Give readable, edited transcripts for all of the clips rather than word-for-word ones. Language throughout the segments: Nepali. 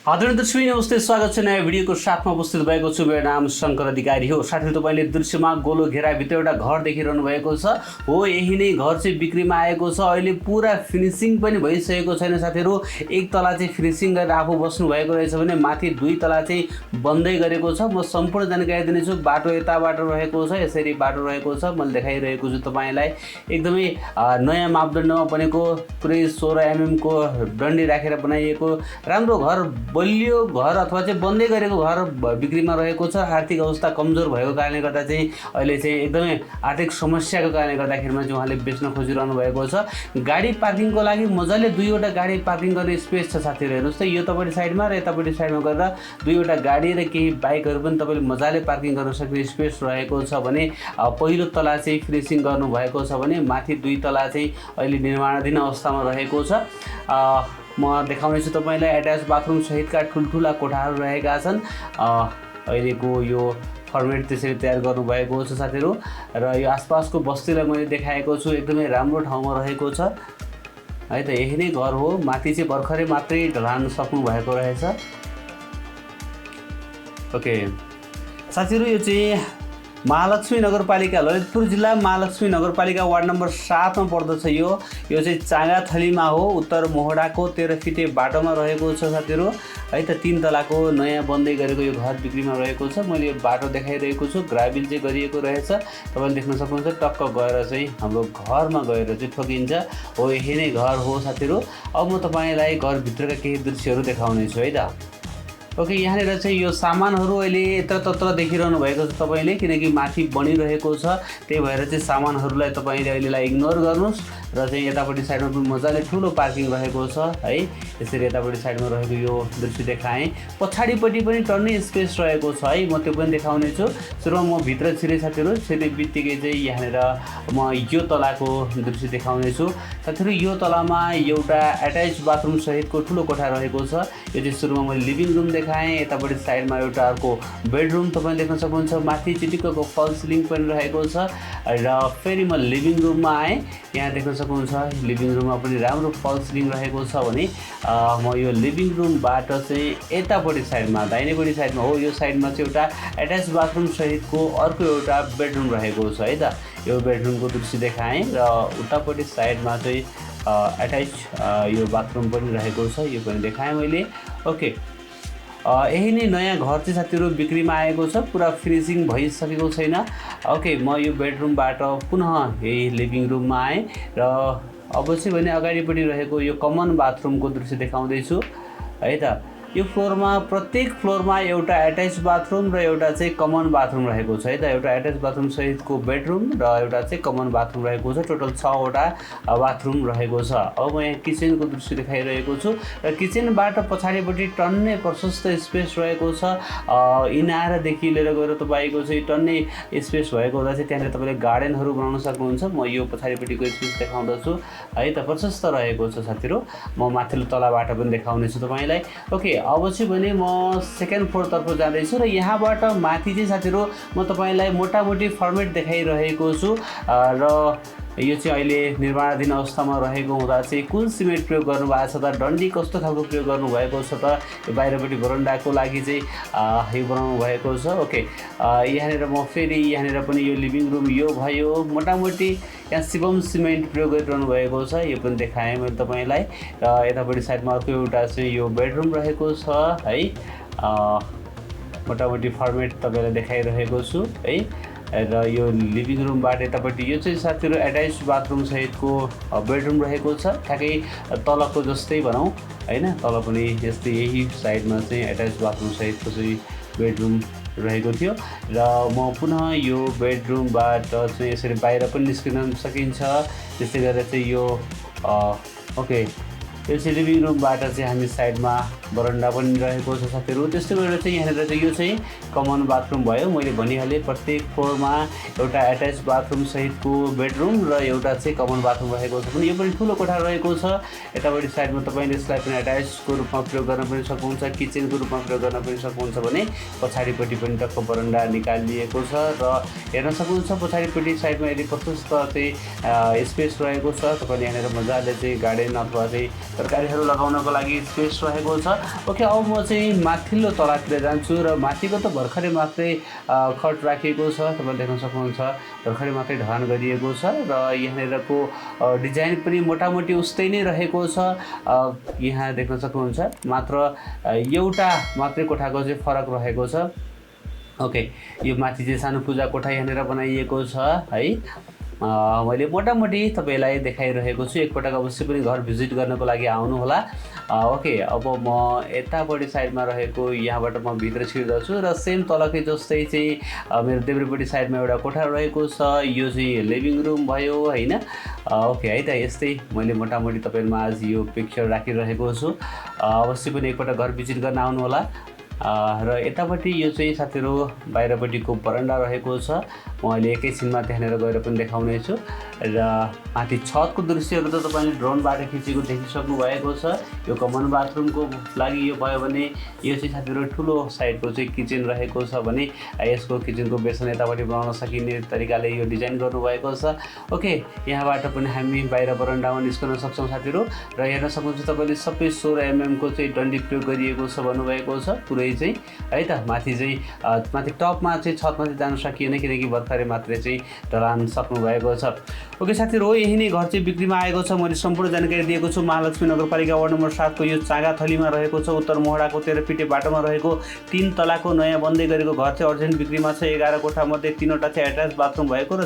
आदरणीय दर्शक नमस्ते, स्वागत छ नयाँ भिडियोको साथमा उपस्थित भएको छु। मेरो नाम शङ्कर अधिकारी हो। साथै तपाईले दृश्यमा गोलो घेराभित्र एउटा घर देखिरहनु भएको छ। हो, यही नै घर चाहिँ बिक्रीमा आएको छ। अहिले पुरा फिनिसिङ पनि भइसकेको छैन साथीहरु। एक तला चाहिँ फिनिसिङ गरेर आफू बस्नु भएको रहेछ भने माथि दुई तला चाहिँ बन्दै गरेको छ। म सम्पूर्ण जानकारी दिनेछु। बाटो यताबाट रहेको छ, यसरी बाटो रहेको छ। मैले देखाइरहेको छु तपाईलाई। एकदमै नयाँ मापदण्डमा बनेको, पुरै 16 mm को डन्डी राखेर बनाइएको राम्रो घर, बलियो घर अथवा चाहिँ बन्दै गरेको घर बिक्रीमा रहेको छ। आर्थिक अवस्था कमजोर भएको कारणले गर्दा चाहिँ अहिले चाहिँ एकदमै आर्थिक समस्याको कारणले गर्दाखेरिमा चाहिँ उहाँले बेच्न खोजिरहनु भएको छ। गाडी पार्किङको लागि मजाले दुईवटा गाडी पार्किङ गर्ने स्पेस छ साथीहरु। हेर्नुस् त, यो तपाईको साइडमा र यतापट्टि साइडमा गरेर दुईवटा गाडी र केही बाइकहरु पनि तपाईले मजाले पार्किङ गर्न सक्ने स्पेस रहेको छ भने पहिलो तला चाहिँ फिनिसिङ गर्नु भएको छ भने माथि दुई तला चाहिँ अहिले निर्माणाधीन अवस्थामा रहेको छ। म देखाउने छु तपाईलाई। एट्याच बाथरुम सहितका ठुलठुला कोठाहरू रहेका छन्। अहिलेको यो फर्मेट त्यसरी तयार गर्नुभएको छ साथीहरु। र यो आसपासको बस्तीलाई मैले देखाएको छु, एकदमै राम्रो ठाउँमा रहेको छ है त। यही नै घर हो। माथि चाहिँ भर्खरै मात्रै ढलान सक्नु भएको रहेछ। ओके साथीहरु, यो चाहिँ महालक्ष्मी नगरपालिका, ललितपुर जिल्ला महालक्ष्मी नगरपालिका वार्ड नम्बर 7 मा पर्दछ। यो चाहिँ चाँगाथलीमा हो। उत्तर मोहडाको 13 फिटे बाटोमा रहेको छ साथीहरु है त। 3 तलाको नयाँ बन्दै गरेको यो घर बिक्रीमा रहेको छ। मैले यो बाटो देखाइरहेको छु, ग्राभिल चाहिँ गरिएको रहेछ। तपाईले देख्न सक्नुहुन्छ। टक्क गएर चाहिँ हाम्रो घरमा गएर चाहिँ ठोकिन्छ। हो, यही नै घर हो साथीहरु। अब म तपाईलाई घरभित्रका केही दृश्यहरू देखाउने छु है त। ओके, यहाँनिर चाहिँ यो सामानहरू अहिले यत्रतत्र देखिरहनु भएको छ तपाईले, किनकि माथि बनिरहेको छ। त्यही भएर चाहिँ सामानहरूलाई तपाईले अहिलेलाई इग्नोर गर्नुस्। र चाहिँ यतापट्टि साइडमा पनि मजाले ठुलो पार्किङ रहेको छ है। यसरी यतापट्टि साइडमा रहेको यो दृश्य देखाएँ। पछाडिपट्टि पनि टन्नै स्पेस रहेको छ है। म त्यो पनि देखाउने छु। सुरुमा म भित्र छिरे साथीहरु। छिरे बित्तिकै चाहिँ यहाँनिर म यो तलाको दृश्य देखाउने छु साथीहरु। यो तलामा एउटा एट्याच बाथरुम सहितको ठुलो कोठा रहेको छ। यो चाहिँ सुरुमा मैले लिभिङ रुम देखाएँ। यतापट्टि साइडमा एउटा अर्को बेडरुम तपाईले देख्न सक्नुहुन्छ। माथि चिटिक्कको फल सिलिङ पनि रहेको छ। र फेरि म लिभिङ रुममा आएँ। यहाँ देख्न सक्नुहुन्छ लिभिङ रुममा पनि राम्रो फल सिलिङ रहेको छ भने म यो लिभिङ रुमबाट चाहिँ यतापट्टि साइडमा, दाहिनेपट्टि साइडमा हो, यो साइडमा चाहिँ एउटा एट्याच बाथरुम सहितको अर्को एउटा बेडरुम रहेको छ है त। यो बेडरुमको दृश्य देखाएँ। र उतापट्टि साइडमा चाहिँ एट्याच यो बाथरुम पनि रहेको छ। यो पनि देखाएँ मैले। ओके, यही नै नयाँ घर चाहिँ साथीहरु बिक्रीमा आएको छ। पुरा फिनिसिङ भइसकेको छैन। ओके, म यो बेडरुमबाट पुनः यही लिभिङ रुममा आएँ र अब चाहिँ भने अगाडिपट्टि रहेको यो कमन बाथरुमको दृश्य देखाउँदै छु है त। यो फ्लोरमा, प्रत्येक फ्लोरमा एउटा एट्याच बाथरुम र एउटा चाहिँ कमन बाथरुम रहेको छ है त। एउटा एट्याच बाथरुम सहितको बेडरुम र एउटा चाहिँ कमन बाथरुम रहेको छ। टोटल 6 वटा बाथरुम रहेको छ। अब म यहाँ किचनको दृश्य देखाइरहेको छु। र किचनबाट पछाडिपट्टि टन्नै प्रशस्त स्पेस रहेको छ। इनारदेखि लिएर गएर तपाईको चाहिँ टन्नै स्पेस भएको हुँदा चाहिँ त्यहाँनिर तपाईले गार्डनहरू बनाउन सक्नुहुन्छ। म यो पछाडिपट्टिको स्पेस देखाउँदछु है त। प्रशस्त रहेको छ साथीहरु। म माथिल्लो तलाबाट पनि देखाउने छु तपाईलाई। ओके, अब चाहिँ भने म सेकेन्ड फ्लोर तर्फ जाँदैछु र यहाँबाट माथि चाहिँ साथीहरु म तपाईलाई मोटामोटी फर्मेट देखाइरहेको छु। र यो चाहिँ अहिले निर्माणाधीन अवस्थामा रहेको हुँदा चाहिँ कुन सिमेन्ट प्रयोग गर्नुभएको छ त, डन्डी कस्तो खालको प्रयोग गर्नुभएको छ त, यो बाहिरपट्टि बरन्डाको लागि चाहिँ यो बनाउनु भएको छ। ओके, यहाँनिर म फेरि यहाँनिर पनि यो लिभिङ रुम यो भयो। मोटामोटी यहाँ शिवम सिमेन्ट प्रयोग गरिरहनु भएको छ। यो पनि देखाएँ मैले तपाईलाई। र यतापट्टि साइडमा अर्को एउटा चाहिँ यो बेडरुम रहेको छ है। मोटामोटी फर्मेट तपाईलाई देखाइरहेको छु है। र यो लिभिङ रुमबाट यतापट्टि यो चाहिँ साथीहरु एट्याच बाथरुम सहितको बेडरुम रहेको छ। ठ्याक्कै तलको जस्तै भनौँ हैन। तल पनि यस्तै यही साइडमा चाहिँ एट्याच बाथरुम सहितको चाहिँ बेडरुम रहेको थियो। र म पुनः यो बेडरुमबाट चाहिँ यसरी बाहिर पनि निस्किन सकिन्छ। त्यसै गरेर चाहिँ यो ओके, यो चाहिँ लिभिङ रुमबाट चाहिँ हामी साइडमा बरन्डा पनि रहेको छ साथीहरु। त्यस्तै गरेर चाहिँ यहाँनिर चाहिँ यो चाहिँ कमन बाथरुम भयो। मैले भनिहालेँ प्रत्येक फ्लोरमा एउटा एट्याच बाथरुम सहितको बेडरुम र एउटा चाहिँ कमन बाथरुम रहेको छ। पनि यो पनि ठुलो कोठा रहेको छ। यतापट्टि साइडमा तपाईले यसलाई पनि एट्याचको रूपमा प्रयोग गर्न पनि सक्नुहुन्छ, किचनको रूपमा प्रयोग गर्न पनि सक्नुहुन्छ भने पछाडिपट्टि पनि टक्क बरन्डा निकालिएको छ। र हेर्न सक्नुहुन्छ पछाडिपट्टि साइडमा यदि प्रशस्त चाहिँ स्पेस रहेको छ। तपाईले यहाँनिर मजाले चाहिँ गार्डन अथवा चाहिँ तरकारीहरू लगाउनको लागि स्पेस रहेको छ। ओके, अब म चाहिँ माथिल्लो तलातिर जान्छु र माथिको त भर्खरै मात्रै खट राखिएको छ, तपाईँले देख्न सक्नुहुन्छ भर्खरै मात्रै ढलान गरिएको छ र यहाँनिरको डिजाइन पनि मोटामोटी उस्तै नै रहेको छ। यहाँ देख्न सक्नुहुन्छ मात्र एउटा मात्रै कोठाको चाहिँ फरक रहेको छ। ओके, यो माथि चाहिँ सानो पूजा कोठा यहाँनिर बनाइएको छ है। मैले मोटामोटी तपाईँलाई देखाइरहेको छु, एकपटक अवश्य पनि घर भिजिट गर्नको लागि आउनुहोला। ओके, अब म यतापट्टि साइडमा रहेको यहाँबाट म भित्र छिर्दछु र सेम तलकै जस्तै चाहिँ मेरो देब्रेपट्टि साइडमा एउटा कोठा रहेको छ। यो चाहिँ लिभिङ रुम भयो होइन। ओके है त, यस्तै मैले मोटामोटी तपाईँहरूमा आज यो पिक्चर राखिरहेको छु। अवश्य पनि एकपटक घर भिजिट गर्न आउनुहोला। र यतापट्टि यो चाहिँ साथीहरू बाहिरपट्टिको बरन्डा रहेको छ। म अहिले एकैछिनमा त्यहाँनिर गएर पनि देखाउने छु। र माथि छतको दृश्यहरू त तपाईँले ड्रोनबाट खिचेको देखिसक्नु भएको छ। यो कमन बाथरुमको लागि यो भयो भने यो चाहिँ साथीहरू ठुलो साइडको चाहिँ किचन रहेको छ भने यसको किचनको बेसन यतापट्टि बनाउन सकिने तरिकाले यो डिजाइन गर्नुभएको छ। ओके, यहाँबाट पनि हामी बाहिर बरन्डामा निस्कन सक्छौँ साथीहरू। र हेर्न सक्नुहुन्छ तपाईँले सबै 16 mm को चाहिँ डन्डी प्रयोग गरिएको छ भन्नुभएको छ पुरै चाहिँ है त। माथि चाहिँ माथि टपमा चाहिँ छतमाथि जान सकिएन किनकि भर्खरै मात्रै चाहिँ ढलान सक्नुभएको छ। ओके साथीहरू, यही नै घर चाहिँ बिक्रीमा आएको छ। मैले सम्पूर्ण जानकारी दिएको छु। महालक्ष्मी नगरपालिका वार्ड नम्बर 7 को यो चाँगाथलीमा रहेको छ। उत्तर मोहडाको 13 फिटे बाटोमा रहेको 3 तलाको नयाँ बन्दै गरेको घर चाहिँ अर्जेन्ट बिक्रीमा छ। 11 कोठा मध्ये 3वटा चाहिँ एट्याच बाथरुम भएको र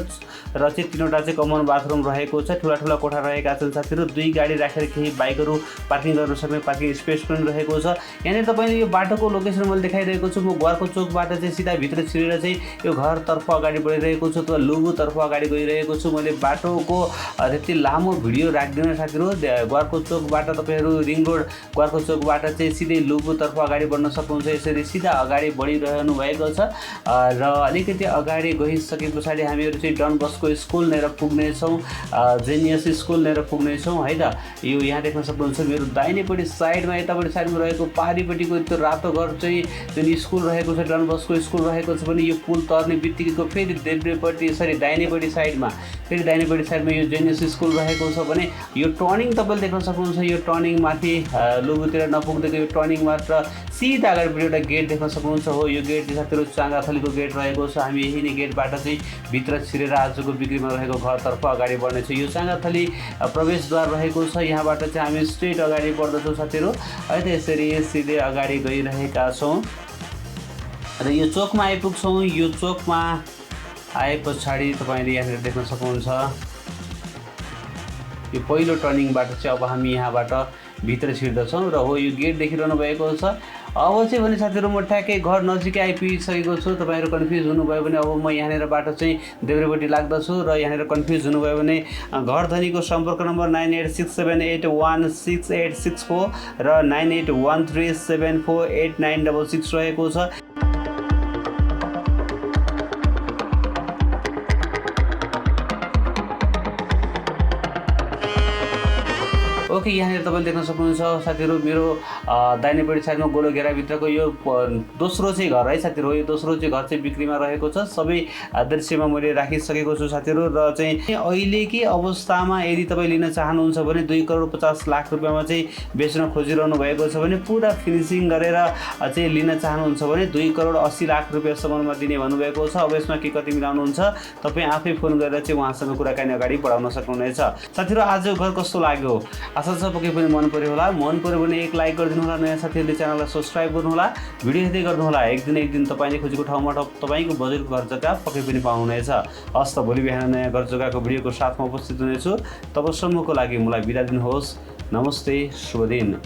चाहिँ 3वटा चाहिँ कमन बाथरुम रहेको छ। ठुला कोठा रहेका छन् साथीहरू। 2 गाडी राखेर केही बाइकहरू पार्किङ गर्न सक्ने पार्किङ स्पेस पनि रहेको छ। यहाँनिर तपाईँले यो बाटोको लोकेसन मैले देखाइरहेको छु। म घरको चोकबाट चाहिँ सिधा भित्र छिरेर चाहिँ यो घरतर्फ अगाडि बढिरहेको छु अथवा लुबुतर्फ अगाडि गइरहेको छु। मैले बाटोको त्यति लामो भिडियो राख्दिनँ साथीहरू। घरको चोकबाट तपाईँहरू रिङ रोड घरको चोकबाट चाहिँ सिधै लुबुतर्फ अगाडि बढ्न सक्नुहुन्छ। यसरी सिधा अगाडि बढिरहनु भएको छ र अलिकति अगाडि गइसके पछाडि हामीहरू चाहिँ डन बस्को स्कुल लिएर पुग्नेछौँ, जेनियस स्कुल लिएर पुग्नेछौँ है त। यो यहाँ देख्न सक्नुहुन्छ मेरो दाहिनेपट्टि साइडमा यतापट्टि साइडमा रहेको पहाडीपट्टिको त्यो रातो घर चाहिँ जुन स्कुल रहेको छ, डन बस्को स्कुल रहेको छ भने यो पुल तर्ने बित्तिकैको फेरि देब्रेपट्टि दाहिनेपट्टि साइडमा यो जेनियस स्कुल रहेको छ भने यो टर्निङ तपाईँले देख्न सक्नुहुन्छ। यो टर्निङ माथि लुबुतिर नपुग्दैको यो टर्निङ मात्र सिधा अगाडि एउटा गेट देख्न सक्नुहुन्छ। हो, यो गेट चाहिँ साथीहरू चाँगाथलीको गेट रहेको छ। हामी यही नै गेटबाट चाहिँ भित्र छिरेर आजको बिक्रीमा रहेको घरतर्फ अगाडि बढ्नेछौँ। यो चाँगाथली प्रवेशद्वार रहेको छ। यहाँबाट चाहिँ हामी स्ट्रेट अगाडि बढ्दछौँ साथीहरू है त। यसरी सिधै अगाडि गइरहेका छौँ र यो चोकमा आइपुग्छौँ। यो चोकमा आए पछाडि तपाईँले यहाँनिर देख्न सक्नुहुन्छ यो पहिलो टर्निङबाट चाहिँ अब हामी यहाँबाट भित्र छिर्दछौँ र हो, यो गेट देखिरहनु भएको छ। अब चाहिँ भने साथीहरू म ठ्याक्कै घर नजिकै आइपुगिसकेको छु। तपाईँहरू कन्फ्युज हुनुभयो भने अब म यहाँनिरबाट चाहिँ देब्रेपट्टि लाग्दछु र यहाँनिर कन्फ्युज हुनुभयो भने घर धनीको सम्पर्क नम्बर 9867816864 र 9813748966 रहेको छ। ओके, यहाँनिर तपाईँले देख्न सक्नुहुन्छ साथीहरू मेरो दाहिनेपट्टि साइडमा गोलो घेराभित्रको यो दोस्रो चाहिँ घर है साथीहरू। यो दोस्रो चाहिँ घर चाहिँ बिक्रीमा रहेको छ। सबै दृश्यमा मैले राखिसकेको छु साथीहरू। र चाहिँ अहिलेकै अवस्थामा यदि तपाईँ लिन चाहनुहुन्छ भने 2,50,00,000 रुपियाँमा चाहिँ बेच्न खोजिरहनु भएको छ भने पुरा फिनिसिङ गरेर चाहिँ लिन चाहनुहुन्छ भने 2,80,00,000 रुपियाँसम्ममा दिने भन्नुभएको छ। अब यसमा के कति मिलाउनुहुन्छ तपाईँ आफै फोन गरेर चाहिँ उहाँसँग कुराकानी अगाडि बढाउन सक्नुहुनेछ। साथीहरू, आजको घर कस्तो लाग्यो? आशा छ पक्कै पनि मन पर्यो होला। मन पर्यो भने एक लाइक गरिदिनु होला। नयाँ साथीहरूले च्यानललाई सब्सक्राइब गर्नुहोला। भिडियो हेर्दै गर्नुहोला। एक दिन तपाईँले खोजेको ठाउँमा तपाईँको बजेटको घर जग्गा पक्कै पनि पाउनुहुनेछ। हस् त, भोलि बिहान नयाँ घर जग्गाको भिडियोको साथमा उपस्थित हुनेछु। तबसम्मको लागि मलाई बिदा दिनुहोस्। नमस्ते, शुभ दिन।